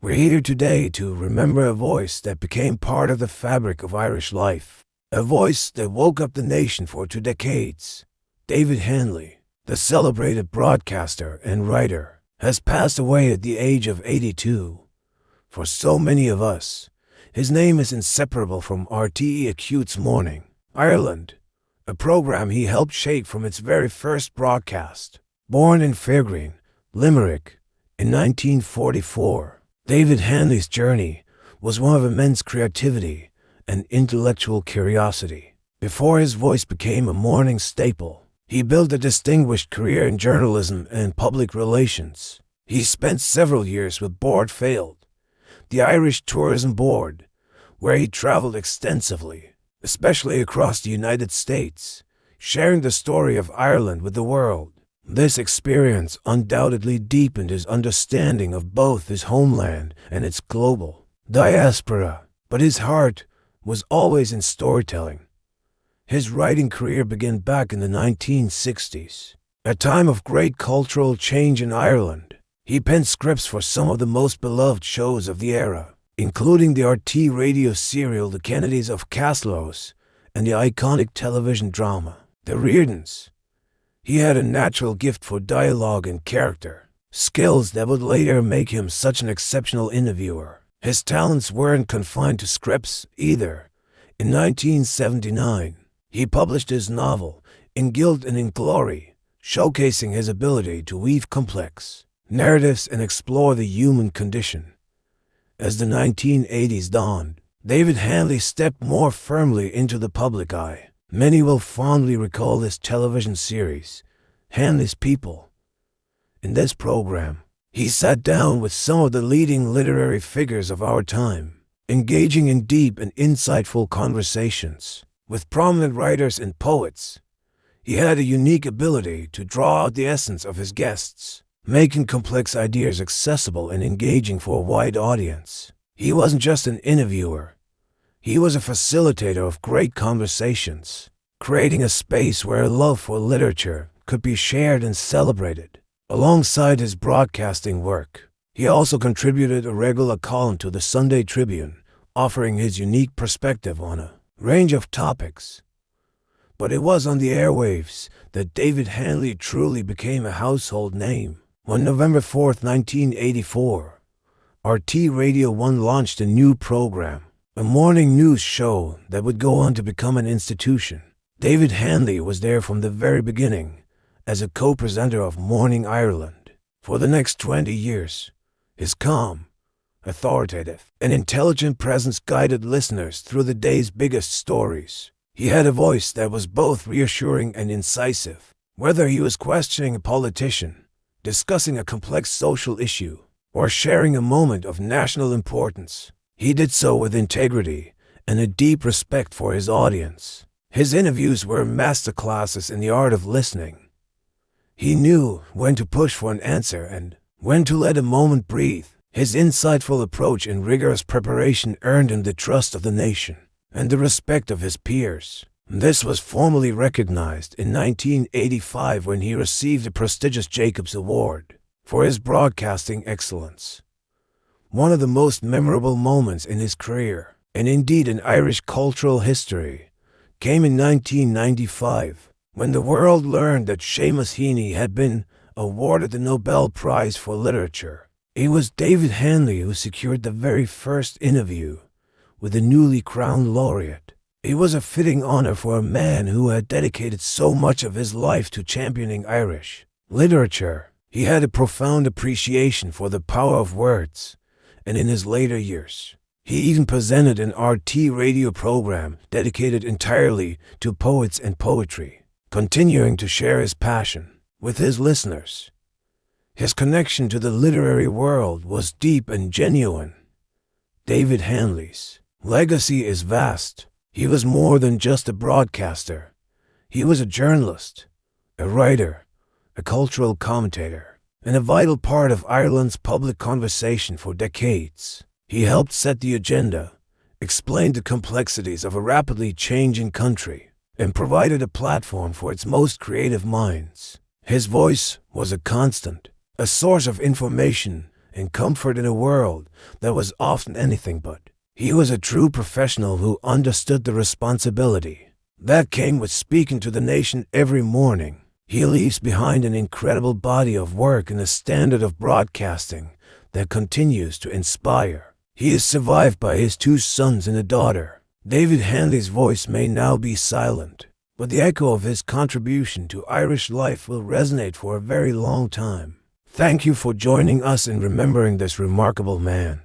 We're here today to remember a voice that became part of the fabric of Irish life, a voice that woke up the nation for 2 decades. David Heaney, the celebrated broadcaster and writer, has passed away at the age of 82. For so many of us, his name is inseparable from RTÉ Morning Ireland, a program he helped shape from its very first broadcast. Born in Fairgreen, Limerick, in 1944, David Heaney's journey was one of immense creativity and intellectual curiosity. Before his voice became a morning staple, he built a distinguished career in journalism and public relations. He spent several years with Board Failed, the Irish Tourism Board, where he traveled extensively, especially across the United States, sharing the story of Ireland with the world. This experience undoubtedly deepened his understanding of both his homeland and its global diaspora, but his heart was always in storytelling. His writing career began back in the 1960s, a time of great cultural change in Ireland. He penned scripts for some of the most beloved shows of the era, including the RTÉ radio serial The Kennedys of Castlehouse and the iconic television drama The Reardons. He had a natural gift for dialogue and character, skills that would later make him such an exceptional interviewer. His talents weren't confined to scripts either. In 1979, he published his novel In Guilt and in Glory, showcasing his ability to weave complex narratives and explore the human condition. As the 1980s dawned, David Heaney stepped more firmly into the public eye. Many will fondly recall this television series, Heaney's People. In this program, he sat down with some of the leading literary figures of our time, engaging in deep and insightful conversations with prominent writers and poets. He had a unique ability to draw out the essence of his guests, making complex ideas accessible and engaging for a wide audience. He wasn't just an interviewer. He was a facilitator of great conversations, creating a space where a love for literature could be shared and celebrated. Alongside his broadcasting work, he also contributed a regular column to the Sunday Tribune, offering his unique perspective on a range of topics. But it was on the airwaves that David Heaney truly became a household name. On November 4, 1984, RTÉ Radio 1 launched a new program, a morning news show that would go on to become an institution. David Heaney was there from the very beginning as a co-presenter of Morning Ireland. For the next 20 years, his calm, authoritative, and intelligent presence guided listeners through the day's biggest stories. He had a voice that was both reassuring and incisive. Whether he was questioning a politician, discussing a complex social issue, or sharing a moment of national importance, he did so with integrity and a deep respect for his audience. His interviews were masterclasses in the art of listening. He knew when to push for an answer and when to let a moment breathe. His insightful approach and rigorous preparation earned him the trust of the nation and the respect of his peers. This was formally recognized in 1985 when he received the prestigious Jacobs Award for his broadcasting excellence. One of the most memorable moments in his career, and indeed in Irish cultural history, came in 1995 when the world learned that Seamus Heaney had been awarded the Nobel Prize for Literature. It was David Heaney who secured the very first interview with the newly crowned laureate. It was a fitting honor for a man who had dedicated so much of his life to championing Irish literature. He had a profound appreciation for the power of words, and in his later years, he even presented an RTÉ radio program dedicated entirely to poets and poetry, continuing to share his passion with his listeners. His connection to the literary world was deep and genuine. David Heaney's legacy is vast. He was more than just a broadcaster. He was a journalist, a writer, a cultural commentator, and a vital part of Ireland's public conversation for decades. He helped set the agenda, explained the complexities of a rapidly changing country, and provided a platform for its most creative minds. His voice was a constant, a source of information and comfort in a world that was often anything but. He was a true professional who understood the responsibility that came with speaking to the nation every morning. He leaves behind an incredible body of work and a standard of broadcasting that continues to inspire. He is survived by his 2 sons and a daughter. David Heaney's voice may now be silent, but the echo of his contribution to Irish life will resonate for a very long time. Thank you for joining us in remembering this remarkable man.